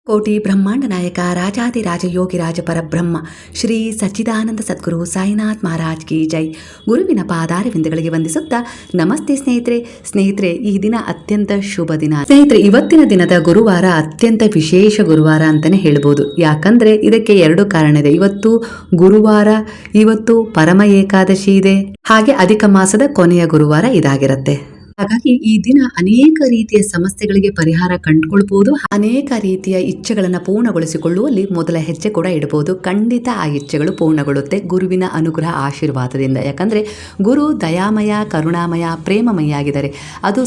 ಕೋಟಿ ಬ್ರಹ್ಮಾಂಡ ನಾಯಕ ರಾಜಾದಿರಾಜ ಯೋಗಿ ರಾಜ ಪರಬ್ರಹ್ಮ ಶ್ರೀ ಸಚ್ಚಿದಾನಂದ ಸದ್ಗುರು ಸಾಯಿನಾಥ್ ಮಹಾರಾಜ್ ಕಿ ಜೈ. ಗುರುವಿನ ಪಾದಾರವಿಂದಗಳಿಗೆ ವಂದಿಸುತ್ತಾ ನಮಸ್ತೆ ಸ್ನೇಹಿತರೆ, ಈ ದಿನ ಅತ್ಯಂತ ಶುಭ ದಿನ ಸ್ನೇಹಿತರೆ. ಇವತ್ತಿನ ದಿನದ ಗುರುವಾರ ಅತ್ಯಂತ ವಿಶೇಷ ಗುರುವಾರ ಅಂತಾನೆ ಹೇಳ್ಬೋದು. ಯಾಕಂದ್ರೆ ಇದಕ್ಕೆ ಎರಡು ಕಾರಣ ಇದೆ. ಇವತ್ತು ಗುರುವಾರ, ಇವತ್ತು ಪರಮ ಏಕಾದಶಿ ಇದೆ, ಹಾಗೆ ಅಧಿಕ ಮಾಸದ ಕೊನೆಯ ಗುರುವಾರ ಇದಾಗಿರುತ್ತೆ. ಹಾಗಾಗಿ ಈ ದಿನ ಅನೇಕ ರೀತಿಯ ಸಮಸ್ಯೆಗಳಿಗೆ ಪರಿಹಾರ ಕಂಡುಕೊಳ್ಬಹುದು, ಅನೇಕ ರೀತಿಯ ಇಚ್ಛೆಗಳನ್ನು ಪೂರ್ಣಗೊಳಿಸಿಕೊಳ್ಳುವಲ್ಲಿ ಮೊದಲ ಹೆಜ್ಜೆ ಕೂಡ ಇಡಬಹುದು. ಖಂಡಿತ ಆ ಇಚ್ಛೆಗಳು ಪೂರ್ಣಗೊಳ್ಳುತ್ತೆ ಗುರುವಿನ ಅನುಗ್ರಹ ಆಶೀರ್ವಾದದಿಂದ. ಯಾಕಂದ್ರೆ ಗುರು ದಯಾಮಯ, ಕರುಣಾಮಯ, ಪ್ರೇಮಮಯ ಆಗಿದ್ದಾರೆ. ಅದು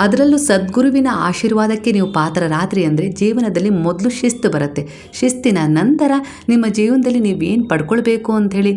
ಅದರಲ್ಲೂ ಸದ್ಗುರುವಿನ ಆಶೀರ್ವಾದಕ್ಕೆ ನೀವು ಪಾತ್ರರಾದ್ರಿ ಅಂದರೆ ಜೀವನದಲ್ಲಿ ಮೊದಲು ಶಿಸ್ತು ಬರುತ್ತೆ. ಶಿಸ್ತಿನ ನಂತರ ನಿಮ್ಮ ಜೀವನದಲ್ಲಿ ನೀವೇನು ಪಡ್ಕೊಳ್ಬೇಕು ಅಂಥೇಳಿ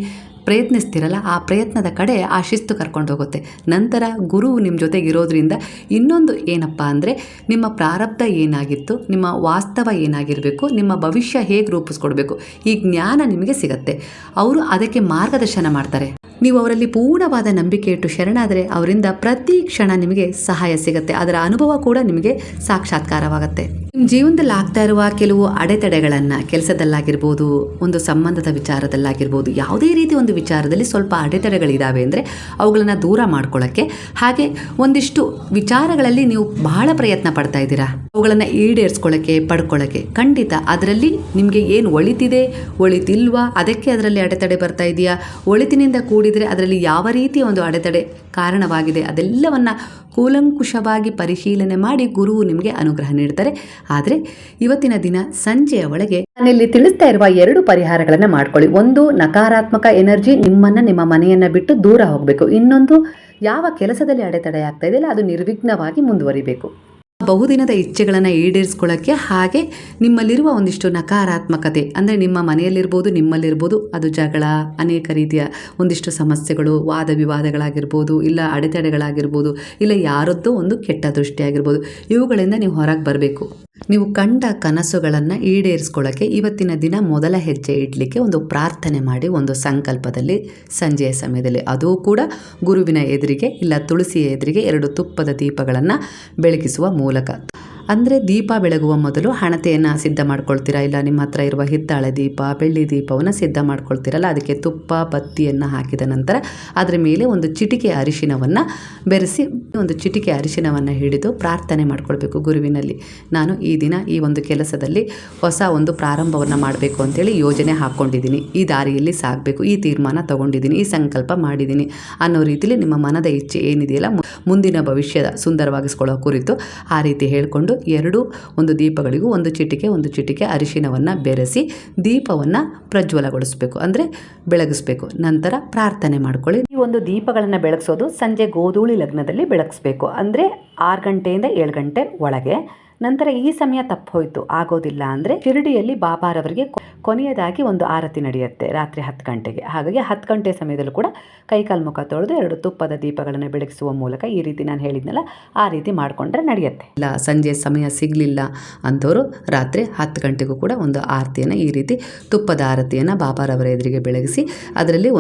ಪ್ರಯತ್ನಿಸ್ತಿರಲ್ಲ, ಆ ಪ್ರಯತ್ನದ ಕಡೆ ಆ ಶಿಸ್ತು ಕರ್ಕೊಂಡು ಹೋಗುತ್ತೆ. ನಂತರ ಗುರು ನಿಮ್ಮ ಜೊತೆಗಿರೋದ್ರಿಂದ ಇನ್ನೊಂದು ಏನಪ್ಪ ಅಂದರೆ ನಿಮ್ಮ ಪ್ರಾರಬ್ಧ ಏನಾಗಿತ್ತು, ನಿಮ್ಮ ವಾಸ್ತವ ಏನಾಗಿರಬೇಕು, ನಿಮ್ಮ ಭವಿಷ್ಯ ಹೇಗೆ ರೂಪಿಸ್ಕೊಡ್ಬೇಕು, ಈ ಜ್ಞಾನ ನಿಮಗೆ ಸಿಗತ್ತೆ. ಅವರು ಅದಕ್ಕೆ ಮಾರ್ಗದರ್ಶನ ಮಾಡ್ತಾರೆ. ನೀವು ಅವರಲ್ಲಿ ಪೂರ್ಣವಾದ ನಂಬಿಕೆ ಇಟ್ಟು ಶರಣಾದರೆ ಅವರಿಂದ ಪ್ರತಿ ಕ್ಷಣ ನಿಮಗೆ ಸಹಾಯ ಸಿಗುತ್ತೆ. ಅದರ ಅನುಭವ ಕೂಡ ನಿಮಗೆ ಸಾಕ್ಷಾತ್ಕಾರವಾಗುತ್ತೆ. ನಿಮ್ಮ ಜೀವನದಲ್ಲಿ ಆಗ್ತಾ ಇರುವ ಕೆಲವು ಅಡೆತಡೆಗಳನ್ನು, ಕೆಲಸದಲ್ಲಾಗಿರ್ಬೋದು, ಒಂದು ಸಂಬಂಧದ ವಿಚಾರದಲ್ಲಾಗಿರ್ಬೋದು, ಯಾವುದೇ ರೀತಿ ಒಂದು ವಿಚಾರದಲ್ಲಿ ಸ್ವಲ್ಪ ಅಡೆತಡೆಗಳಿದ್ದಾವೆ ಅಂದರೆ ಅವುಗಳನ್ನು ದೂರ ಮಾಡ್ಕೊಳ್ಳೋಕ್ಕೆ, ಹಾಗೆ ಒಂದಿಷ್ಟು ವಿಚಾರಗಳಲ್ಲಿ ನೀವು ಬಹಳ ಪ್ರಯತ್ನ ಪಡ್ತಾ ಇದ್ದೀರಾ, ಅವುಗಳನ್ನು ಈಡೇರಿಸ್ಕೊಳ್ಳೋಕ್ಕೆ, ಪಡ್ಕೊಳ್ಳೋಕ್ಕೆ, ಖಂಡಿತ ಅದರಲ್ಲಿ ನಿಮಗೆ ಏನು ಒಳಿತಿದೆ, ಒಳಿತಿಲ್ವಾ, ಅದಕ್ಕೆ ಅದರಲ್ಲಿ ಅಡೆತಡೆ ಬರ್ತಾ ಇದೆಯಾ, ಒಳಿತಿನಿಂದ ಕೂಡಿದರೆ ಅದರಲ್ಲಿ ಯಾವ ರೀತಿಯ ಒಂದು ಅಡೆತಡೆ ಕಾರಣವಾಗಿದೆ, ಅದೆಲ್ಲವನ್ನು ಕೂಲಂಕುಷವಾಗಿ ಪರಿಶೀಲನೆ ಮಾಡಿ ಗುರುವು ನಿಮಗೆ ಅನುಗ್ರಹ ನೀಡ್ತಾರೆ. ಆದರೆ ಇವತ್ತಿನ ದಿನ ಸಂಜೆಯ ಒಳಗೆ ನಾನಿಲ್ಲಿ ತಿಳಿಸ್ತಾ ಇರುವ 2 ಪರಿಹಾರಗಳನ್ನು ಮಾಡ್ಕೊಳ್ಳಿ. ಒಂದು, ನಕಾರಾತ್ಮಕ ಎನರ್ಜಿ ನಿಮ್ಮನ್ನ, ನಿಮ್ಮ ಮನೆಯನ್ನ ಬಿಟ್ಟು ದೂರ ಹೋಗಬೇಕು. ಇನ್ನೊಂದು, ಯಾವ ಕೆಲಸದಲ್ಲಿ ಅಡೆತಡೆ ಆಗ್ತಾ ಇದೆಯಲ್ಲ ಅದು ನಿರ್ವಿಘ್ನವಾಗಿ ಮುಂದುವರಿಬೇಕು. ಬಹುದಿನದ ಇಚ್ಛೆಗಳನ್ನು ಈಡೇರಿಸ್ಕೊಳ್ಳೋಕ್ಕೆ, ಹಾಗೆ ನಿಮ್ಮಲ್ಲಿರುವ ಒಂದಿಷ್ಟು ನಕಾರಾತ್ಮಕತೆ ಅಂದರೆ ನಿಮ್ಮ ಮನೆಯಲ್ಲಿರ್ಬೋದು, ನಿಮ್ಮಲ್ಲಿರ್ಬೋದು, ಅದು ಜಗಳ, ಅನೇಕ ರೀತಿಯ ಒಂದಿಷ್ಟು ಸಮಸ್ಯೆಗಳು, ವಾದ ವಿವಾದಗಳಾಗಿರ್ಬೋದು, ಇಲ್ಲ ಅಡೆತಡೆಗಳಾಗಿರ್ಬೋದು, ಇಲ್ಲ ಯಾರದ್ದೋ ಒಂದು ಕೆಟ್ಟ ದೃಷ್ಟಿಯಾಗಿರ್ಬೋದು, ಇವುಗಳಿಂದ ನೀವು ಹೊರಗೆ ಬರಬೇಕು. ನೀವು ಕಂಡ ಕನಸುಗಳನ್ನು ಈಡೇರಿಸ್ಕೊಳ್ಳೋಕ್ಕೆ ಇವತ್ತಿನ ದಿನ ಮೊದಲ ಹೆಜ್ಜೆ ಇಡಲಿಕ್ಕೆ ಒಂದು ಪ್ರಾರ್ಥನೆ ಮಾಡಿ, ಒಂದು ಸಂಕಲ್ಪದಲ್ಲಿ ಸಂಜೆಯ ಸಮಯದಲ್ಲಿ, ಅದೂ ಕೂಡ ಗುರುವಿನ ಎದುರಿಗೆ ಇಲ್ಲ ತುಳಸಿಯ ಎದುರಿಗೆ 2 ತುಪ್ಪದ ದೀಪಗಳನ್ನು ಬೆಳಗಿಸುವ ಮೂಲಕ. ಅಂದರೆ ದೀಪ ಬೆಳಗುವ ಮೊದಲು ಹಣತೆಯನ್ನು ಸಿದ್ಧ ಮಾಡ್ಕೊಳ್ತೀರಾ, ಇಲ್ಲ ನಿಮ್ಮ ಹತ್ರ ಇರುವ ಹಿತ್ತಾಳೆ ದೀಪ, ಬೆಳ್ಳಿ ದೀಪವನ್ನು ಸಿದ್ಧ ಮಾಡ್ಕೊಳ್ತೀರಲ್ಲ, ಅದಕ್ಕೆ ತುಪ್ಪ ಬತ್ತಿಯನ್ನು ಹಾಕಿದ ನಂತರ ಅದರ ಮೇಲೆ ಒಂದು ಚಿಟಿಕೆ ಅರಿಶಿನವನ್ನು ಬೆರೆಸಿ, ಒಂದು ಚಿಟಿಕೆ ಅರಿಶಿನವನ್ನು ಹಿಡಿದು ಪ್ರಾರ್ಥನೆ ಮಾಡ್ಕೊಳ್ಬೇಕು ಗುರುವಿನಲ್ಲಿ. ನಾನು ಈ ದಿನ ಈ ಒಂದು ಕೆಲಸದಲ್ಲಿ ಹೊಸ ಒಂದು ಪ್ರಾರಂಭವನ್ನು ಮಾಡಬೇಕು ಅಂತೇಳಿ ಯೋಜನೆ ಹಾಕ್ಕೊಂಡಿದ್ದೀನಿ, ಈ ದಾರಿಯಲ್ಲಿ ಸಾಗಬೇಕು, ಈ ತೀರ್ಮಾನ ತಗೊಂಡಿದ್ದೀನಿ, ಈ ಸಂಕಲ್ಪ ಮಾಡಿದ್ದೀನಿ ಅನ್ನೋ ರೀತಿಯಲ್ಲಿ ನಿಮ್ಮ ಮನದ ಇಚ್ಛೆ ಏನಿದೆಯಲ್ಲ, ಮುಂದಿನ ಭವಿಷ್ಯದ ಸುಂದರವಾಗಿಸ್ಕೊಳ್ಳೋ ಕುರಿತು ಆ ರೀತಿ ಹೇಳಿಕೊಂಡು ಒಂದು ದೀಪಗಳಿಗೂ ಒಂದು ಚಿಟಿಕೆ ಅರಿಶಿನವನ್ನು ಬೆರೆಸಿ ದೀಪವನ್ನು ಪ್ರಜ್ವಲಗೊಳಿಸಬೇಕು, ಅಂದರೆ ಬೆಳಗಿಸ್ಬೇಕು. ನಂತರ ಪ್ರಾರ್ಥನೆ ಮಾಡ್ಕೊಳ್ಳಿ. ಈ ಒಂದು ದೀಪಗಳನ್ನು ಬೆಳಗಿಸೋದು ಸಂಜೆ ಗೋಧೂಳಿ ಲಗ್ನದಲ್ಲಿ ಬೆಳಗಿಸ್ಬೇಕು, ಅಂದರೆ 6 ಗಂಟೆಯಿಂದ 7 ಗಂಟೆ ಒಳಗೆ. ನಂತರ ಈ ಸಮಯ ತಪ್ಪೋಯ್ತು, ಆಗೋದಿಲ್ಲ ಅಂದರೆ ಶಿರಡಿಯಲ್ಲಿ ಬಾಬಾರವರಿಗೆ ಕೊನೆಯದಾಗಿ ಒಂದು ಆರತಿ ನಡೆಯುತ್ತೆ ರಾತ್ರಿ 10 ಗಂಟೆಗೆ. ಹಾಗಾಗಿ 10 ಗಂಟೆ ಸಮಯದಲ್ಲೂ ಕೂಡ ಕೈಕಾಲು ಮುಖ ತೊಳೆದು 2 ತುಪ್ಪದ ದೀಪಗಳನ್ನು ಬೆಳಗಿಸುವ ಮೂಲಕ ಈ ರೀತಿ ನಾನು ಹೇಳಿದ್ನಲ್ಲ ಆ ರೀತಿ ಮಾಡಿಕೊಂಡ್ರೆ ನಡೆಯುತ್ತೆ. ಇಲ್ಲ ಸಂಜೆ ಸಮಯ ಸಿಗಲಿಲ್ಲ ಅಂಥವರು ರಾತ್ರಿ 10 ಗಂಟೆಗೂ ಕೂಡ ಒಂದು ಆರತಿಯನ್ನು, ಈ ರೀತಿ ತುಪ್ಪದ ಆರತಿಯನ್ನು ಬಾಬಾರವರ ಎದುರಿಗೆ ಬೆಳಗಿಸಿ ಅದರಲ್ಲಿ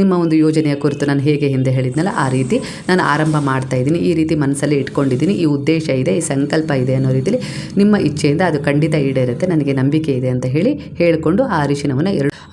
ನಿಮ್ಮ ಒಂದು ಯೋಜನೆಯ ಕುರಿತು ನಾನು ಹೇಗೆ ಹಿಂದೆ ಹೇಳಿದ್ನಲ್ಲ ಆ ರೀತಿ ನಾನು ಆರಂಭ ಮಾಡ್ತಾ ಇದ್ದೀನಿ, ಈ ರೀತಿ ಮನಸ್ಸಲ್ಲಿ ಇಟ್ಕೊಂಡಿದ್ದೀನಿ, ಈ ಉದ್ದೇಶ ಇದೆ, ಈ ಸಂಕಲ್ಪ ಇದೆ ಅನ್ನೋ ರೀತಿಯಲ್ಲಿ ನಿಮ್ಮ ಇಚ್ಛೆಯಿಂದ ಅದು ಖಂಡಿತ ಈಡೇರುತ್ತೆ, ನನಗೆ ನಂಬಿಕೆ ಇದೆ ಅಂತ ಹೇಳಿಕೊಂಡು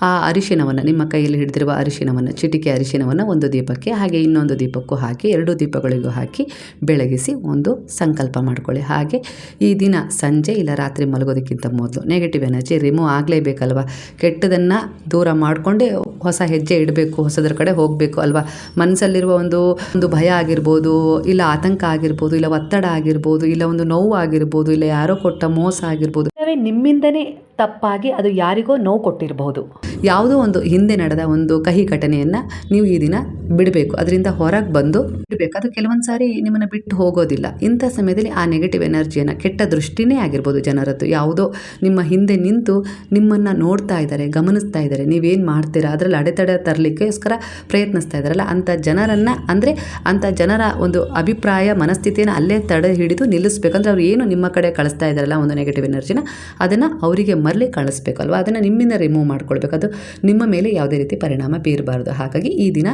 ಆ ಅರಿಶಿನವನ್ನು ನಿಮ್ಮ ಕೈಯಲ್ಲಿ ಹಿಡಿದಿರುವ ಅರಿಶಿನವನ್ನು, ಚಿಟಿಕೆ ಅರಿಶಿನವನ್ನು ಒಂದು ದೀಪಕ್ಕೆ ಹಾಗೆ ಇನ್ನೊಂದು ದೀಪಕ್ಕೂ ಹಾಕಿ 2 ದೀಪಗಳಿಗೂ ಹಾಕಿ ಬೆಳಗಿಸಿ ಒಂದು ಸಂಕಲ್ಪ ಮಾಡ್ಕೊಳ್ಳಿ. ಹಾಗೆ ಈ ದಿನ ಸಂಜೆ ಇಲ್ಲ ರಾತ್ರಿ ಮಲಗೋದಕ್ಕಿಂತ ಮೊದಲು ನೆಗೆಟಿವ್ ಎನರ್ಜಿ ರಿಮೂವ್ ಆಗಲೇಬೇಕಲ್ವ, ಕೆಟ್ಟದನ್ನು ದೂರ ಮಾಡಿಕೊಂಡೇ ಹೊಸ ಹೆಜ್ಜೆ ಇಡಬೇಕು, ಹೊಸದ್ರ ಕಡೆ ಹೋಗಬೇಕು ಅಲ್ವಾ. ಮನಸ್ಸಲ್ಲಿರುವ ಒಂದು ಭಯ ಆಗಿರ್ಬೋದು, ಇಲ್ಲ ಆತಂಕ ಆಗಿರ್ಬೋದು, ಇಲ್ಲ ಒತ್ತಡ ಆಗಿರ್ಬೋದು, ಇಲ್ಲ ಒಂದು ನೋವು ಆಗಿರ್ಬೋದು, ಇಲ್ಲ ಯಾರೋ ಕೊಟ್ಟ ಮೋಸ ಆಗಿರ್ಬೋದು, ನಿಮ್ಮಿಂದನೇ ತಪ್ಪಾಗಿ ಅದು ಯಾರಿಗೋ ನೋವು ಕೊಟ್ಟಿರಬಹುದು, ಯಾವುದೋ ಒಂದು ಹಿಂದೆ ನಡೆದ ಒಂದು ಕಹಿ ಘಟನೆಯನ್ನು ನೀವು ಈ ದಿನ ಬಿಡಬೇಕು, ಅದರಿಂದ ಹೊರಗೆ ಬಂದು ಬಿಡಬೇಕು. ಅದು ಕೆಲವೊಂದು ಸಾರಿ ನಿಮ್ಮನ್ನು ಬಿಟ್ಟು ಹೋಗೋದಿಲ್ಲ. ಇಂಥ ಸಮಯದಲ್ಲಿ ಆ ನೆಗೆಟಿವ್ ಎನರ್ಜಿಯನ್ನು, ಕೆಟ್ಟ ದೃಷ್ಟಿನೇ ಆಗಿರ್ಬೋದು ಜನರದ್ದು, ಯಾವುದೋ ನಿಮ್ಮ ಹಿಂದೆ ನಿಂತು ನಿಮ್ಮನ್ನು ನೋಡ್ತಾ ಇದ್ದಾರೆ, ಗಮನಿಸ್ತಾ ಇದ್ದಾರೆ, ನೀವೇನು ಮಾಡ್ತೀರಾ ಅದರಲ್ಲಿ ಅಡೆತಡೆ ತರಲಿಕ್ಕೋಸ್ಕರ ಪ್ರಯತ್ನಿಸ್ತಾ ಇದ್ದಾರಲ್ಲ, ಅಂಥ ಜನರ ಒಂದು ಅಭಿಪ್ರಾಯ, ಮನಸ್ಥಿತಿಯನ್ನು ಅಲ್ಲೇ ತಡೆ ಹಿಡಿದು ನಿಲ್ಲಿಸ್ಬೇಕಂದ್ರೆ ಅವ್ರು ಏನು ನಿಮ್ಮ ಕಡೆ ಕಳಿಸ್ತಾ ಇದ್ದಾರಲ್ಲ ಒಂದು ನೆಗೆಟಿವ್ ಎನರ್ಜಿನ, ಅದನ್ನು ಅವರಿಗೆ ಮರಳಿ ಕಳಿಸ್ಬೇಕಲ್ವ, ಅದನ್ನು ನಿಮ್ಮಿಂದ ರಿಮೂವ್ ಮಾಡ್ಕೊಳ್ಬೇಕು. ಅದು ನಿಮ್ಮ ಮೇಲೆ ಯಾವುದೇ ರೀತಿ ಪರಿಣಾಮ ಬೀರಬಾರ್ದು. ಹಾಗಾಗಿ ಈ ದಿನ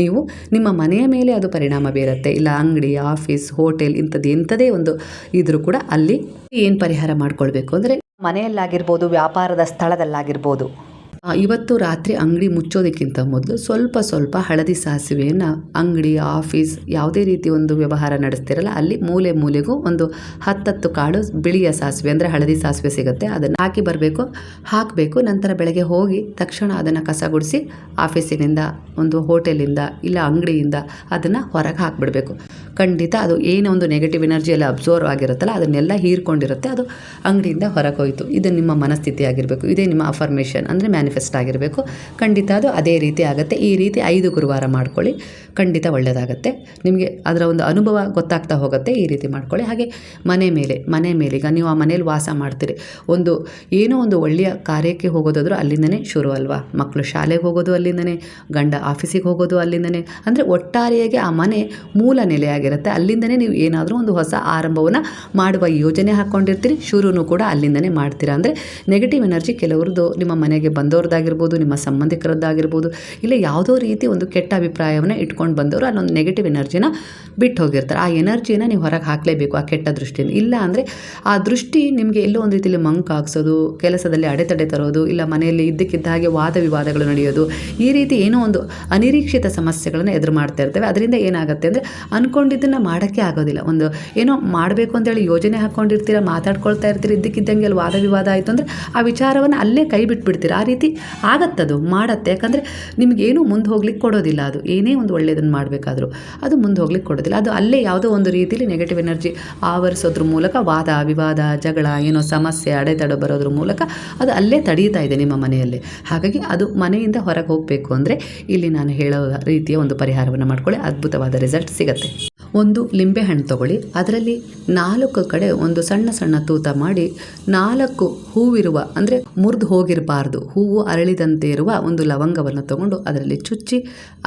ನೀವು ನಿಮ್ಮ ಮನೆಯ ಮೇಲೆ ಅದು ಪರಿಣಾಮ ಬೀರುತ್ತೆ, ಇಲ್ಲ ಅಂಗಡಿ, ಆಫೀಸ್, ಹೋಟೆಲ್ ಎಂಥದೇ ಒಂದು ಇದ್ರೂ ಕೂಡ ಅಲ್ಲಿ ಏನು ಪರಿಹಾರ ಮಾಡ್ಕೊಳ್ಬೇಕು ಅಂದರೆ ಮನೆಯಲ್ಲಾಗಿರ್ಬೋದು, ವ್ಯಾಪಾರದ ಸ್ಥಳದಲ್ಲಾಗಿರ್ಬೋದು, ಇವತ್ತು ರಾತ್ರಿ ಅಂಗಡಿ ಮುಚ್ಚೋದಕ್ಕಿಂತ ಮೊದಲು ಸ್ವಲ್ಪ ಹಳದಿ ಸಾಸಿವೆಯನ್ನು ಅಂಗಡಿ, ಆಫೀಸ್, ಯಾವುದೇ ರೀತಿ ಒಂದು ವ್ಯವಹಾರ ನಡೆಸ್ತಿರಲ್ಲ ಅಲ್ಲಿ ಮೂಲೆಗೂ ಒಂದು 10 ಕಾಳು ಬಿಳಿಯ ಸಾಸಿವೆ ಅಂದರೆ ಹಳದಿ ಸಾಸಿವೆ ಸಿಗುತ್ತೆ, ಅದನ್ನು ಹಾಕಬೇಕು. ನಂತರ ಬೆಳಗ್ಗೆ ಹೋಗಿ ತಕ್ಷಣ ಅದನ್ನು ಕಸಗುಡಿಸಿ ಆಫೀಸಿನಿಂದ, ಒಂದು ಹೋಟೆಲಿಂದ, ಇಲ್ಲ ಅಂಗಡಿಯಿಂದ ಅದನ್ನು ಹೊರಗೆ ಹಾಕಿಬಿಡಬೇಕು. ಖಂಡಿತ ಅದು ಏನೋ ಒಂದು ನೆಗೆಟಿವ್ ಎನರ್ಜಿ ಎಲ್ಲ ಅಬ್ಸರ್ವ್ ಆಗಿರುತ್ತಲ್ಲ ಅದನ್ನೆಲ್ಲ ಹೀರ್ಕೊಂಡಿರುತ್ತೆ, ಅದು ಅಂಗಡಿಯಿಂದ ಹೊರಗೆ ಹೋಯಿತು. ಇದು ನಿಮ್ಮ ಮನಸ್ಥಿತಿ ಆಗಿರಬೇಕು, ಇದೇ ನಿಮ್ಮ ಅಫರ್ಮೇಷನ್ ಅಂದರೆ ಮ್ಯಾನಿಫೆಸ್ಟ್ ಆಗಿರಬೇಕು. ಖಂಡಿತ ಅದು ಅದೇ ರೀತಿ ಆಗುತ್ತೆ. ಈ ರೀತಿ 5 ಗುರುವಾರ ಮಾಡ್ಕೊಳ್ಳಿ, ಖಂಡಿತ ಒಳ್ಳೆಯದಾಗುತ್ತೆ. ನಿಮಗೆ ಅದರ ಒಂದು ಅನುಭವ ಗೊತ್ತಾಗ್ತಾ ಹೋಗುತ್ತೆ. ಈ ರೀತಿ ಮಾಡ್ಕೊಳ್ಳಿ. ಹಾಗೆ ಮನೆ ಮೇಲೆ ಈಗ ನೀವು ಆ ಮನೇಲಿ ವಾಸ ಮಾಡ್ತೀರಿ, ಏನೋ ಒಂದು ಒಳ್ಳೆಯ ಕಾರ್ಯಕ್ಕೆ ಹೋಗೋದಾದರೂ ಅಲ್ಲಿಂದನೇ ಶುರು ಅಲ್ವಾ. ಮಕ್ಕಳು ಶಾಲೆಗೆ ಹೋಗೋದು ಅಲ್ಲಿಂದನೇ, ಗಂಡ ಆಫೀಸಿಗೆ ಹೋಗೋದು ಅಲ್ಲಿಂದನೇ, ಅಂದರೆ ಒಟ್ಟಾರೆಯಾಗಿ ಆ ಮನೆ ಮೂಲ ನೆಲೆಯಾಗಿರುತ್ತೆ. ಅಲ್ಲಿಂದನೇ ನೀವು ಏನಾದರೂ ಒಂದು ಹೊಸ ಆರಂಭವನ್ನು ಮಾಡುವ ಯೋಜನೆ ಹಾಕ್ಕೊಂಡಿರ್ತೀರಿ, ಶುರುನೂ ಕೂಡ ಅಲ್ಲಿಂದನೇ ಮಾಡ್ತೀರಾ. ಅಂದರೆ ನೆಗೆಟಿವ್ ಎನರ್ಜಿ ಕೆಲವ್ರದ್ದು ನಿಮ್ಮ ಮನೆಗೆ ಬಂದವ್ರದ್ದಾಗಿರ್ಬೋದು, ನಿಮ್ಮ ಸಂಬಂಧಿಕರದ್ದಾಗಿರ್ಬೋದು, ಇಲ್ಲ ಯಾವುದೋ ರೀತಿ ಒಂದು ಕೆಟ್ಟ ಅಭಿಪ್ರಾಯವನ್ನು ಇಟ್ಕೊಂಡು ಬಂದವರು ಅಲ್ಲೊಂದು ನೆಗೆಟಿವ್ ಎನರ್ಜಿನ ಬಿಟ್ಟು ಹೋಗಿರ್ತಾರೆ. ಆ ಎನರ್ಜಿನ ನೀವು ಹೊರಗೆ ಹಾಕಲೇಬೇಕು, ಆ ಕೆಟ್ಟ ದೃಷ್ಟಿಯನ್ನು. ಇಲ್ಲ ಅಂದರೆ ಆ ದೃಷ್ಟಿ ನಿಮಗೆ ಎಲ್ಲೋ ಒಂದು ರೀತಿಯಲ್ಲಿ ಮಂಕ್ ಹಾಕ್ಸೋದು, ಕೆಲಸದಲ್ಲಿ ಅಡೆತಡೆ ತರೋದು, ಇಲ್ಲ ಮನೆಯಲ್ಲಿ ಇದ್ದಕ್ಕಿದ್ದ ಹಾಗೆ ವಾದ ವಿವಾದಗಳು ನಡೆಯೋದು, ಈ ರೀತಿ ಏನೋ ಒಂದು ಅನಿರೀಕ್ಷಿತ ಸಮಸ್ಯೆಗಳನ್ನು ಎದುರು ಮಾಡ್ತಾ ಇರ್ತೇವೆ. ಅದರಿಂದ ಏನಾಗುತ್ತೆ ಅಂದರೆ ಅಂದ್ಕೊಂಡಿದ್ದನ್ನು ಮಾಡೋಕ್ಕೆ ಆಗೋದಿಲ್ಲ. ಏನೋ ಮಾಡಬೇಕು ಅಂತೇಳಿ ಯೋಜನೆ ಹಾಕ್ಕೊಂಡಿರ್ತೀರ, ಮಾತಾಡ್ಕೊಳ್ತಾ ಇರ್ತೀರಿ, ಇದ್ದಕ್ಕಿದ್ದಂಗೆ ಅಲ್ಲಿ ವಾದ ವಿವಾದ ಆಯಿತು ಅಂದರೆ ಆ ವಿಚಾರವನ್ನು ಅಲ್ಲೇ ಕೈ ಬಿಟ್ಬಿಡ್ತೀರ. ಆ ರೀತಿ ಆಗತ್ತದು, ಮಾಡತ್ತೆ. ಯಾಕಂದರೆ ನಿಮಗೇನು ಮುಂದೆ ಹೋಗ್ಲಿಕ್ಕೆ ಕೊಡೋದಿಲ್ಲ. ಅದು ಏನೇ ಒಂದು ಒಳ್ಳೆಯದನ್ನು ಮಾಡಬೇಕಾದ್ರೂ ಅದು ಮುಂದೆ ಹೋಗ್ಲಿಕ್ಕೆ ಕೊಡೋದಿಲ್ಲ. ಅದು ಅಲ್ಲೇ ಯಾವುದೋ ಒಂದು ರೀತಿಯಲ್ಲಿ ನೆಗೆಟಿವ್ ಎನರ್ಜಿ ಆವರಿಸೋದ್ರ ಮೂಲಕ ವಾದ ವಿವಾದ, ಜಗಳ, ಏನೋ ಸಮಸ್ಯೆ, ಅಡೆತಡೆ ಬರೋದ್ರ ಮೂಲಕ ಅದು ಅಲ್ಲೇ ತಡೀತಾ ಇದೆ ನಿಮ್ಮ ಮನೆಯಲ್ಲಿ. ಹಾಗಾಗಿ ಅದು ಮನೆಯಿಂದ ಹೊರಗೆ ಹೋಗಬೇಕು ಅಂದರೆ ಇಲ್ಲಿ ನಾನು ಹೇಳೋ ರೀತಿಯ ಒಂದು ಪರಿಹಾರವನ್ನು ಮಾಡ್ಕೊಳ್ಳಿ, ಅದ್ಭುತವಾದ ರಿಸಲ್ಟ್ ಸಿಗುತ್ತೆ. ಒಂದು ಲಿಂಬೆಹಣ್ಣು ತಗೊಳ್ಳಿ, ಅದರಲ್ಲಿ 4 ಕಡೆ ಒಂದು ಸಣ್ಣ ತೂತ ಮಾಡಿ 4 ಹೂವಿರುವ ಅಂದರೆ ಮುರಿದು ಹೋಗಿರಬಾರ್ದು, ಹೂವು ಅರಳಿದಂತೆ ಇರುವ ಒಂದು ಲವಂಗವನ್ನು ತಗೊಂಡು ಅದರಲ್ಲಿ ಚುಚ್ಚಿ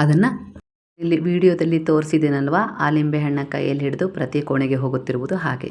ಅದನ್ನು ಇಲ್ಲಿ ವಿಡಿಯೋದಲ್ಲಿ ತೋರಿಸಿದ್ದೇನಲ್ವಾ, ಆ ಲಿಂಬೆಹಣ್ಣ ಕೈಯಲ್ಲಿ ಹಿಡಿದು ಪ್ರತಿ ಕೋಣೆಗೆ ಹೋಗುತ್ತಿರುವುದು ಹಾಗೆ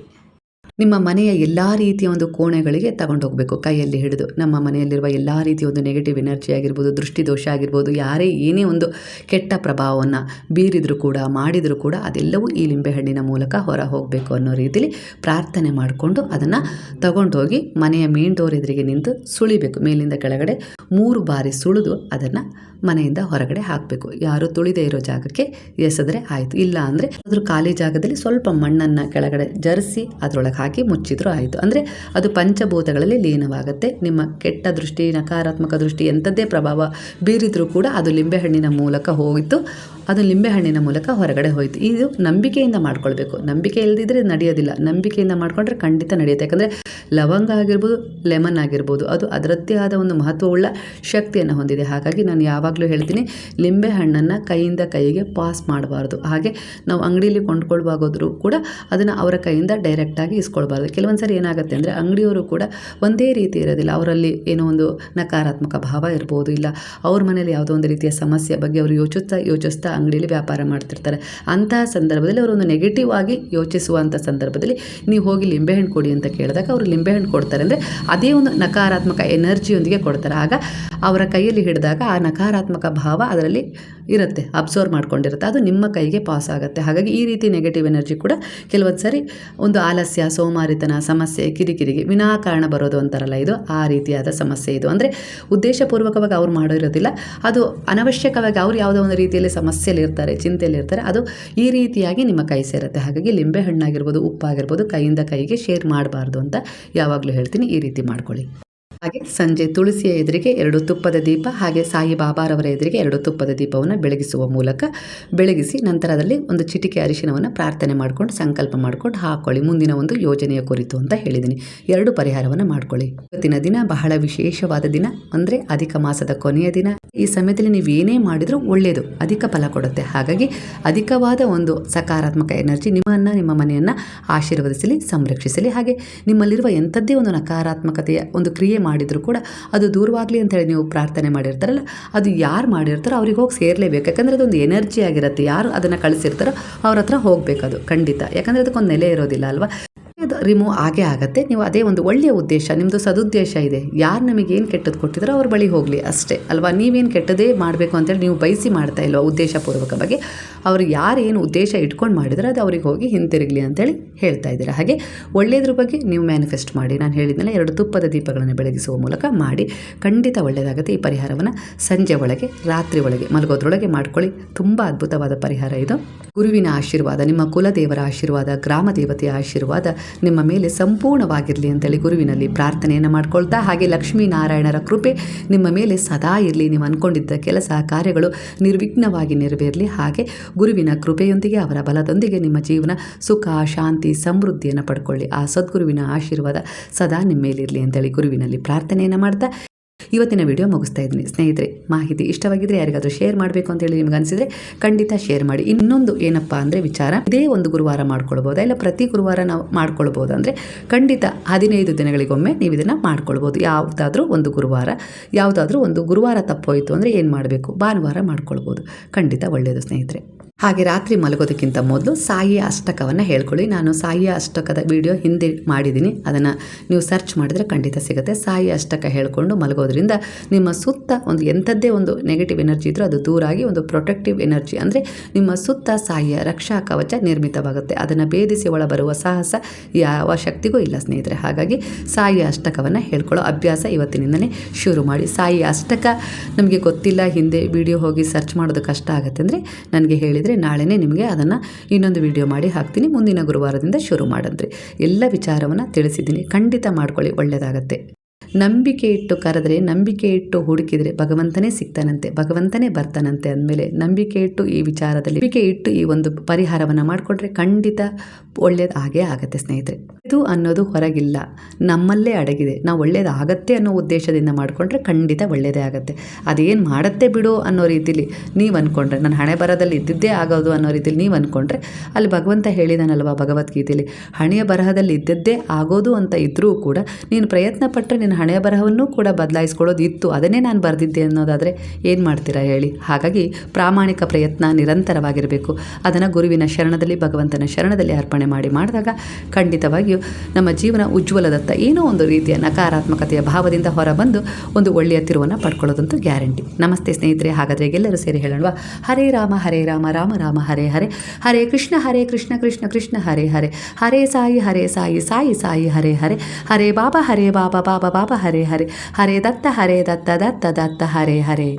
ನಿಮ್ಮ ಮನೆಯ ಎಲ್ಲ ರೀತಿಯ ಒಂದು ಕೋಣೆಗಳಿಗೆ ತಗೊಂಡು ಹೋಗಬೇಕು ಕೈಯಲ್ಲಿ ಹಿಡಿದು. ನಮ್ಮ ಮನೆಯಲ್ಲಿರುವ ಎಲ್ಲ ರೀತಿಯ ಒಂದು ನೆಗೆಟಿವ್ ಎನರ್ಜಿ ಆಗಿರ್ಬೋದು, ದೃಷ್ಟಿದೋಷ ಆಗಿರ್ಬೋದು, ಯಾರೇ ಏನೇ ಒಂದು ಕೆಟ್ಟ ಪ್ರಭಾವವನ್ನು ಬೀರಿದರೂ ಕೂಡ ಮಾಡಿದರೂ ಕೂಡ ಅದೆಲ್ಲವೂ ಈ ಲಿಂಬೆಹಣ್ಣಿನ ಮೂಲಕ ಹೊರ ಹೋಗಬೇಕು ಅನ್ನೋ ರೀತಿಯಲ್ಲಿ ಪ್ರಾರ್ಥನೆ ಮಾಡಿಕೊಂಡು ಅದನ್ನು ತಗೊಂಡೋಗಿ ಮನೆಯ ಮೇನ್ ಡೋರ್ ಎದುರಿಗೆ ನಿಂತು ಸುಳಿಬೇಕು. ಮೇಲಿಂದ ಕೆಳಗಡೆ 3 ಬಾರಿ ಸುಳಿದು ಅದನ್ನು ಮನೆಯಿಂದ ಹೊರಗಡೆ ಹಾಕಬೇಕು. ಯಾರು ತುಳಿದೇ ಇರೋ ಜಾಗಕ್ಕೆ ಎಸೆದ್ರೆ ಆಯಿತು. ಇಲ್ಲ ಅಂದರೆ ಅದ್ರ ಖಾಲಿ ಜಾಗದಲ್ಲಿ ಸ್ವಲ್ಪ ಮಣ್ಣನ್ನು ಕೆಳಗಡೆ ಜರಿಸಿ ಅದರೊಳಗೆ ಹಾಕಿ ಮುಚ್ಚಿದ್ರೂ ಆಯಿತು. ಅಂದರೆ ಅದು ಪಂಚಭೂತಗಳಲ್ಲಿ ಲೀನವಾಗುತ್ತೆ. ನಿಮ್ಮ ಕೆಟ್ಟ ದೃಷ್ಟಿ, ನಕಾರಾತ್ಮಕ ದೃಷ್ಟಿ ಎಂಥದ್ದೇ ಪ್ರಭಾವ ಬೀರಿದರೂ ಕೂಡ ಅದು ಲಿಂಬೆಹಣ್ಣಿನ ಮೂಲಕ ಹೋಯಿತು, ಅದು ಲಿಂಬೆಹಣ್ಣಿನ ಮೂಲಕ ಹೊರಗಡೆ ಹೋಯಿತು. ಇದು ನಂಬಿಕೆಯಿಂದ ಮಾಡ್ಕೊಳ್ಬೇಕು. ನಂಬಿಕೆ ಇಲ್ಲದಿದ್ದರೆ ನಡೆಯೋದಿಲ್ಲ. ನಂಬಿಕೆಯಿಂದ ಮಾಡಿಕೊಂಡ್ರೆ ಖಂಡಿತ ನಡೆಯುತ್ತೆ. ಯಾಕಂದರೆ ಲವಂಗ ಆಗಿರ್ಬೋದು, ಲೆಮನ್ ಆಗಿರ್ಬೋದು, ಅದು ಅದರದ್ದೇ ಆದ ಒಂದು ಮಹತ್ವವುಳ್ಳ ಶಕ್ತಿಯನ್ನು ಹೊಂದಿದೆ. ಹಾಗಾಗಿ ನಾನು ಯಾವಾಗಲೂ ಹೇಳ್ತೀನಿ, ಲಿಂಬೆಹಣ್ಣನ್ನು ಕೈಯಿಂದ ಕೈಗೆ ಪಾಸ್ ಮಾಡಬಾರ್ದು. ಹಾಗೆ ನಾವು ಅಂಗಡಿಯಲ್ಲಿ ಕೊಂಡ್ಕೊಳ್ಬಾಗೋದ್ರೂ ಕೂಡ ಅದನ್ನು ಅವರ ಕೈಯಿಂದ ಡೈರೆಕ್ಟಾಗಿ ಇಸ್ಕೊಳ್ಬಾರ್ದು. ಕೆಲವೊಂದು ಸರಿ ಏನಾಗುತ್ತೆ ಅಂದರೆ ಅಂಗಡಿಯವರು ಕೂಡ ಒಂದೇ ರೀತಿ ಇರೋದಿಲ್ಲ. ಅವರಲ್ಲಿ ಏನೋ ಒಂದು ನಕಾರಾತ್ಮಕ ಭಾವ ಇರ್ಬೋದು, ಇಲ್ಲ ಅವ್ರ ಮನೇಲಿ ಯಾವುದೋ ಒಂದು ರೀತಿಯ ಸಮಸ್ಯೆ ಬಗ್ಗೆ ಅವರು ಯೋಚಿಸ್ತಾ ಅಂಗಡಿಯಲ್ಲಿ ವ್ಯಾಪಾರ ಮಾಡ್ತಿರ್ತಾರೆ. ಅಂತಹ ಸಂದರ್ಭದಲ್ಲಿ ಅವರೊಂದು ನೆಗೆಟಿವ್ ಆಗಿ ಯೋಚಿಸುವಂಥ ಸಂದರ್ಭದಲ್ಲಿ ನೀವು ಹೋಗಿ ಲಿಂಬೆಹಣ್ಣು ಕೊಡಿ ಅಂತ ಕೇಳಿದಾಗ ಅವರು ಲಿಂಬೆಹಣ್ಣು ಕೊಡ್ತಾರೆ. ಅಂದರೆ ಅದೇ ಒಂದು ನಕಾರಾತ್ಮಕ ಎನರ್ಜಿಯೊಂದಿಗೆ ಕೊಡ್ತಾರೆ. ಆಗ ಅವರ ಕೈಯಲ್ಲಿ ಹಿಡಿದಾಗ ಆ ನಕಾರಾತ್ಮಕ ಭಾವ ಅದರಲ್ಲಿ ಇರುತ್ತೆ, ಅಬ್ಸರ್ವ್ ಮಾಡ್ಕೊಂಡಿರುತ್ತೆ, ಅದು ನಿಮ್ಮ ಕೈಗೆ ಪಾಸ್ ಆಗುತ್ತೆ. ಹಾಗಾಗಿ ಈ ರೀತಿ ನೆಗೆಟಿವ್ ಎನರ್ಜಿ ಕೂಡ ಕೆಲವೊಂದು ಸರಿ ಒಂದು ಆಲಸ್ಯ, ಸೋಮಾರಿತನ, ಸಮಸ್ಯೆ, ಕಿರಿಕಿರಿಗೆ ವಿನಾಕಾರಣ ಬರೋದು ಅಂತಾರಲ್ಲ, ಇದು ಆ ರೀತಿಯಾದ ಸಮಸ್ಯೆ. ಇದು ಅಂದರೆ ಉದ್ದೇಶಪೂರ್ವಕವಾಗಿ ಅವ್ರು ಮಾಡಿರೋದಿಲ್ಲ, ಅದು ಅನವಶ್ಯಕವಾಗಿ ಅವ್ರು ಯಾವುದೋ ಒಂದು ರೀತಿಯಲ್ಲಿ ಸಮಸ್ಯೆಯಲ್ಲಿ ಇರ್ತಾರೆ, ಚಿಂತೆಯಲ್ಲಿ ಇರ್ತಾರೆ, ಅದು ಈ ರೀತಿಯಾಗಿ ನಿಮ್ಮ ಕೈ ಸೇರುತ್ತೆ. ಹಾಗಾಗಿ ಲಿಂಬೆ ಹಣ್ಣಾಗಿರ್ಬೋದು, ಉಪ್ಪಾಗಿರ್ಬೋದು, ಕೈಯಿಂದ ಕೈಗೆ ಶೇರ್ ಮಾಡಬಾರ್ದು ಅಂತ ಯಾವಾಗಲೂ ಹೇಳ್ತೀನಿ. ಈ ರೀತಿ ಮಾಡ್ಕೊಳ್ಳಿ. ಹಾಗೆ ಸಂಜೆ ತುಳಸಿಯ ಎದುರಿಗೆ 2 ತುಪ್ಪದ ದೀಪ, ಹಾಗೆ ಸಾಯಿ ಬಾಬಾರವರ ಎದುರಿಗೆ 2 ತುಪ್ಪದ ದೀಪವನ್ನು ಬೆಳಗಿಸುವ ಮೂಲಕ ಬೆಳಗಿಸಿ ನಂತರ ಅದರಲ್ಲಿ ಒಂದು ಚಿಟಿಕೆ ಅರಿಶಿನವನ್ನು ಪ್ರಾರ್ಥನೆ ಮಾಡ್ಕೊಂಡು ಸಂಕಲ್ಪ ಮಾಡ್ಕೊಂಡು ಹಾಕ್ಕೊಳ್ಳಿ. ಮುಂದಿನ ಒಂದು ಯೋಜನೆಯ ಕುರಿತು ಅಂತ ಹೇಳಿದ್ದೀನಿ. 2 ಪರಿಹಾರವನ್ನು ಮಾಡ್ಕೊಳ್ಳಿ. ಇವತ್ತಿನ ದಿನ ಬಹಳ ವಿಶೇಷವಾದ ದಿನ, ಅಂದರೆ ಅಧಿಕ ಮಾಸದ ಕೊನೆಯ ದಿನ. ಈ ಸಮಯದಲ್ಲಿ ನೀವು ಏನೇ ಮಾಡಿದರೂ ಒಳ್ಳೆಯದು, ಅಧಿಕ ಫಲ ಕೊಡುತ್ತೆ. ಹಾಗಾಗಿ ಅಧಿಕವಾದ ಒಂದು ಸಕಾರಾತ್ಮಕ ಎನರ್ಜಿ ನಿಮ್ಮನ್ನು, ನಿಮ್ಮ ಮನೆಯನ್ನು ಆಶೀರ್ವದಿಸಲಿ, ಸಂರಕ್ಷಿಸಲಿ. ಹಾಗೆ ನಿಮ್ಮಲ್ಲಿರುವ ಎಂಥದ್ದೇ ಒಂದು ನಕಾರಾತ್ಮಕತೆಯ ಒಂದು ಕ್ರಿಯೆ ಮಾಡಿದರೂ ಕೂಡ ಅದು ದೂರವಾಗಲಿ ಅಂತೇಳಿ ನೀವು ಪ್ರಾರ್ಥನೆ ಮಾಡಿರ್ತಾರಲ್ಲ, ಅದು ಯಾರು ಮಾಡಿರ್ತಾರೋ ಅವ್ರಿಗೆ ಹೋಗಿ ಸೇರಲೇಬೇಕು. ಯಾಕಂದರೆ ಅದೊಂದು ಎನರ್ಜಿ ಆಗಿರುತ್ತೆ. ಯಾರು ಅದನ್ನು ಕಳಿಸಿರ್ತಾರೋ ಅವ್ರ ಹತ್ರ ಹೋಗಬೇಕದು ಖಂಡಿತ. ಯಾಕಂದರೆ ಅದಕ್ಕೊಂದು ನೆಲೆ ಇರೋದಿಲ್ಲ ಅಲ್ವಾ. ಅದು ರಿಮೂವ್ ಆಗೇ ಆಗುತ್ತೆ. ನೀವು ಅದೇ ಒಂದು ಒಳ್ಳೆಯ ಉದ್ದೇಶ, ನಿಮ್ಮದು ಸದುದ್ದೇಶ ಇದೆ, ಯಾರು ನಮಗೇನು ಕೆಟ್ಟದ್ದು ಕೊಟ್ಟಿದ್ದಾರೋ ಅವ್ರ ಬಳಿ ಹೋಗಲಿ ಅಷ್ಟೇ ಅಲ್ವಾ. ನೀವೇನು ಕೆಟ್ಟದೇ ಮಾಡಬೇಕು ಅಂತೇಳಿ ನೀವು ಬಯಸಿ ಮಾಡ್ತಾ ಇಲ್ವ ಉದ್ದೇಶಪೂರ್ವಕ ಬಗ್ಗೆ, ಅವರು ಯಾರೇನು ಉದ್ದೇಶ ಇಟ್ಕೊಂಡು ಮಾಡಿದ್ರೆ ಅದು ಅವ್ರಿಗೆ ಹೋಗಿ ಹಿಂತಿರುಗಲಿ ಅಂತೇಳಿ ಹೇಳ್ತಾ ಇದ್ದೀರಾ. ಹಾಗೆ ಒಳ್ಳೆಯದ್ರ ಬಗ್ಗೆ ನೀವು ಮ್ಯಾನಿಫೆಸ್ಟ್ ಮಾಡಿ. ನಾನು ಹೇಳಿದ್ನಲ್ಲ 2 ತುಪ್ಪದ ದೀಪಗಳನ್ನು ಬೆಳಗಿಸುವ ಮೂಲಕ ಮಾಡಿ, ಖಂಡಿತ ಒಳ್ಳೆಯದಾಗುತ್ತೆ. ಈ ಪರಿಹಾರವನ್ನು ಸಂಜೆ ಒಳಗೆ, ರಾತ್ರಿ ಒಳಗೆ, ಮಲಗೋದ್ರೊಳಗೆ ಮಾಡ್ಕೊಳ್ಳಿ. ತುಂಬ ಅದ್ಭುತವಾದ ಪರಿಹಾರ ಇದು. ಗುರುವಿನ ಆಶೀರ್ವಾದ, ನಿಮ್ಮ ಕುಲದೇವರ ಆಶೀರ್ವಾದ, ಗ್ರಾಮ ದೇವತೆಯ ಆಶೀರ್ವಾದ ನಿಮ್ಮ ಮೇಲೆ ಸಂಪೂರ್ಣವಾಗಿರಲಿ ಅಂತೇಳಿ ಗುರುವಿನಲ್ಲಿ ಪ್ರಾರ್ಥನೆಯನ್ನು ಮಾಡ್ಕೊಳ್ತಾ, ಹಾಗೆ ಲಕ್ಷ್ಮೀನಾರಾಯಣರ ಕೃಪೆ ನಿಮ್ಮ ಮೇಲೆ ಸದಾ ಇರಲಿ. ನೀವು ಅಂದ್ಕೊಂಡಿದ್ದ ಕೆಲಸ ಕಾರ್ಯಗಳು ನಿರ್ವಿಘ್ನವಾಗಿ ನೆರವೇರಲಿ. ಹಾಗೆ ಗುರುವಿನ ಕೃಪೆಯೊಂದಿಗೆ, ಅವರ ಬಲದೊಂದಿಗೆ ನಿಮ್ಮ ಜೀವನ ಸುಖ, ಶಾಂತಿ, ಸಮೃದ್ಧಿಯನ್ನು ಪಡ್ಕೊಳ್ಳಿ. ಆ ಸದ್ಗುರುವಿನ ಆಶೀರ್ವಾದ ಸದಾ ನಿಮ್ಮ ಮೇಲಿರಲಿ ಅಂತೇಳಿ ಗುರುವಿನಲ್ಲಿ ಪ್ರಾರ್ಥನೆಯನ್ನು ಮಾಡ್ತಾ ಇವತ್ತಿನ ವಿಡಿಯೋ ಮುಗಿಸ್ತಾ ಇದ್ದೀನಿ. ಸ್ನೇಹಿತರೆ, ಮಾಹಿತಿ ಇಷ್ಟವಾಗಿದ್ದರೆ ಯಾರಿಗಾದರೂ ಶೇರ್ ಮಾಡಬೇಕು ಅಂತೇಳಿ ನಿಮ್ಗೆ ಅನಿಸಿದರೆ ಖಂಡಿತ ಶೇರ್ ಮಾಡಿ. ಇನ್ನೊಂದು ಏನಪ್ಪ ಅಂದರೆ ವಿಚಾರ, ಇದೇ ಒಂದು ಗುರುವಾರ ಮಾಡ್ಕೊಳ್ಬೋದಾ ಇಲ್ಲ ಪ್ರತಿ ಗುರುವಾರ ನಾವು ಮಾಡ್ಕೊಳ್ಬೋದು ಅಂದರೆ ಖಂಡಿತ 15 ದಿನಗಳಿಗೊಮ್ಮೆ ನೀವು ಇದನ್ನು ಮಾಡ್ಕೊಳ್ಬೋದು. ಯಾವುದಾದ್ರೂ ಒಂದು ಗುರುವಾರ, ಯಾವುದಾದ್ರೂ ಒಂದು ಗುರುವಾರ ತಪ್ಪೋಯಿತು ಅಂದರೆ ಏನು ಮಾಡಬೇಕು, ಭಾನುವಾರ ಮಾಡ್ಕೊಳ್ಬೋದು. ಖಂಡಿತ ಒಳ್ಳೆಯದು ಸ್ನೇಹಿತರೆ. ಹಾಗೆ ರಾತ್ರಿ ಮಲಗೋದಕ್ಕಿಂತ ಮೊದಲು ಸಾಯಿಯ ಅಷ್ಟಕವನ್ನು ಹೇಳ್ಕೊಳ್ಳಿ. ನಾನು ಸಾಯಿಯ ಅಷ್ಟಕದ ವಿಡಿಯೋ ಹಿಂದೆ ಮಾಡಿದ್ದೀನಿ, ಅದನ್ನು ನೀವು ಸರ್ಚ್ ಮಾಡಿದರೆ ಖಂಡಿತ ಸಿಗುತ್ತೆ. ಸಾಯಿಯ ಅಷ್ಟಕ ಹೇಳ್ಕೊಂಡು ಮಲಗೋದ್ರಿಂದ ನಿಮ್ಮ ಸುತ್ತ ಒಂದು ಎಂಥದ್ದೇ ಒಂದು ನೆಗೆಟಿವ್ ಎನರ್ಜಿ ಇದ್ದರೂ ಅದು ದೂರಾಗಿ ಒಂದು ಪ್ರೊಟೆಕ್ಟಿವ್ ಎನರ್ಜಿ, ಅಂದರೆ ನಿಮ್ಮ ಸುತ್ತ ಸಾಯಿಯ ರಕ್ಷಾ ಕವಚ ನಿರ್ಮಿತವಾಗುತ್ತೆ. ಅದನ್ನು ಭೇದಿಸಿ ಒಳ ಬರುವ ಸಾಹಸ ಯಾವ ಶಕ್ತಿಗೂ ಇಲ್ಲ ಸ್ನೇಹಿತರೆ. ಹಾಗಾಗಿ ಸಾಯಿಯ ಅಷ್ಟಕವನ್ನು ಹೇಳ್ಕೊಳ್ಳೋ ಅಭ್ಯಾಸ ಇವತ್ತಿನಿಂದನೇ ಶುರು ಮಾಡಿ. ಸಾಯಿಯ ಅಷ್ಟಕ ನಮಗೆ ಗೊತ್ತಿಲ್ಲ, ಹಿಂದೆ ವಿಡಿಯೋ ಹೋಗಿ ಸರ್ಚ್ ಮಾಡೋದು ಕಷ್ಟ ಆಗುತ್ತೆ ಅಂದರೆ ನನಗೆ ಹೇಳಿದರೆ ನಾಳೆನೇ ನಿಮಗೆ ಅದನ್ನು ಇನ್ನೊಂದು ವಿಡಿಯೋ ಮಾಡಿ ಹಾಕ್ತೀನಿ. ಮುಂದಿನ ಗುರುವಾರದಿಂದ ಶುರು ಮಾಡಂತ್ರಿ. ಎಲ್ಲ ವಿಚಾರವನ್ನು ತಿಳಿಸಿದ್ದೀನಿ, ಖಂಡಿತ ಮಾಡ್ಕೊಳ್ಳಿ, ಒಳ್ಳೆಯದಾಗತ್ತೆ. ನಂಬಿಕೆ ಇಟ್ಟು ಕರೆದರೆ, ನಂಬಿಕೆ ಇಟ್ಟು ಹುಡುಕಿದರೆ ಭಗವಂತನೇ ಸಿಗ್ತಾನಂತೆ, ಭಗವಂತನೇ ಬರ್ತಾನಂತೆ ಅಂದಮೇಲೆ ನಂಬಿಕೆ ಇಟ್ಟು ಈ ವಿಚಾರದಲ್ಲಿ, ನಂಬಿಕೆ ಇಟ್ಟು ಈ ಒಂದು ಪರಿಹಾರವನ್ನು ಮಾಡಿಕೊಂಡ್ರೆ ಖಂಡಿತ ಒಳ್ಳೇದು ಆಗೇ ಆಗುತ್ತೆ ಸ್ನೇಹಿತರೆ. ಇದು ಅನ್ನೋದು ಹೊರಗಿಲ್ಲ, ನಮ್ಮಲ್ಲೇ ಅಡಗಿದೆ. ನಾವು ಒಳ್ಳೇದಾಗತ್ತೆ ಅನ್ನೋ ಉದ್ದೇಶದಿಂದ ಮಾಡಿಕೊಂಡ್ರೆ ಖಂಡಿತ ಒಳ್ಳೆಯದೇ ಆಗುತ್ತೆ. ಅದೇನು ಮಾಡುತ್ತೆ ಬಿಡು ಅನ್ನೋ ರೀತಿಲಿ ನೀವು ಅಂದ್ಕೊಂಡ್ರೆ, ನನ್ನ ಹಣೆ ಬರಹದಲ್ಲಿ ಇದ್ದಿದ್ದೇ ಆಗೋದು ಅನ್ನೋ ರೀತಿಲಿ ನೀವು ಅಂದ್ಕೊಂಡ್ರೆ, ಅಲ್ಲಿ ಭಗವಂತ ಹೇಳಿದಾನಲ್ವ ಭಗವದ್ಗೀತೆಯಲ್ಲಿ, ಹಣೆಯ ಬರಹದಲ್ಲಿ ಇದ್ದದ್ದೇ ಆಗೋದು ಅಂತ ಇದ್ದರೂ ಕೂಡ ನೀನು ಪ್ರಯತ್ನ ಪಟ್ಟರೆ ನಿನ್ನ ಹಣೆಯ ಬರಹವನ್ನು ಕೂಡ ಬದಲಾಯಿಸ್ಕೊಳ್ಳೋದು ಇತ್ತು, ಅದನ್ನೇ ನಾನು ಬರೆದಿದ್ದೆ ಅನ್ನೋದಾದರೆ ಏನು ಮಾಡ್ತೀರಾ ಹೇಳಿ. ಹಾಗಾಗಿ ಪ್ರಾಮಾಣಿಕ ಪ್ರಯತ್ನ ನಿರಂತರವಾಗಿರಬೇಕು. ಅದನ್ನು ಗುರುವಿನ ಶರಣದಲ್ಲಿ, ಭಗವಂತನ ಶರಣದಲ್ಲಿ ಅರ್ಪಣೆ ಮಾಡಿದಾಗ ಖಂಡಿತವಾಗಿಯೂ ನಮ್ಮ ಜೀವನ ಉಜ್ವಲದತ್ತ ಏನೋ ಒಂದು ರೀತಿಯ ನಕಾರಾತ್ಮಕತೆಯ ಭಾವದಿಂದ ಹೊರಬಂದು ಒಂದು ಒಳ್ಳೆಯ ತಿರುವನ್ನು ಪಡ್ಕೊಳ್ಳೋದಂತೂ ಗ್ಯಾರಂಟಿ. ನಮಸ್ತೆ ಸ್ನೇಹಿತರೆ. ಹಾಗಾದರೆ ಎಲ್ಲರೂ ಸೇರಿ ಹೇಳೋಣ, ಹರೇ ರಾಮ ರಾಮ ರಾಮ ಹರೇ ಹರೇ, ಹರೇ ಕೃಷ್ಣ ಕೃಷ್ಣ ಕೃಷ್ಣ ಹರೇ ಹರೇ, ಹರೇ ಸಾಯಿ ಸಾಯಿ ಸಾಯಿ ಹರೇ ಹರೇ, ಹರೇ ಬಾಬಾ ಬಾಬಾ ಬಾಬಾ ಹರೇ ಹರೇ, ಹರೇ ದತ್ತ ದತ್ತ ದತ್ತ ಹರೇ ಹರೇ.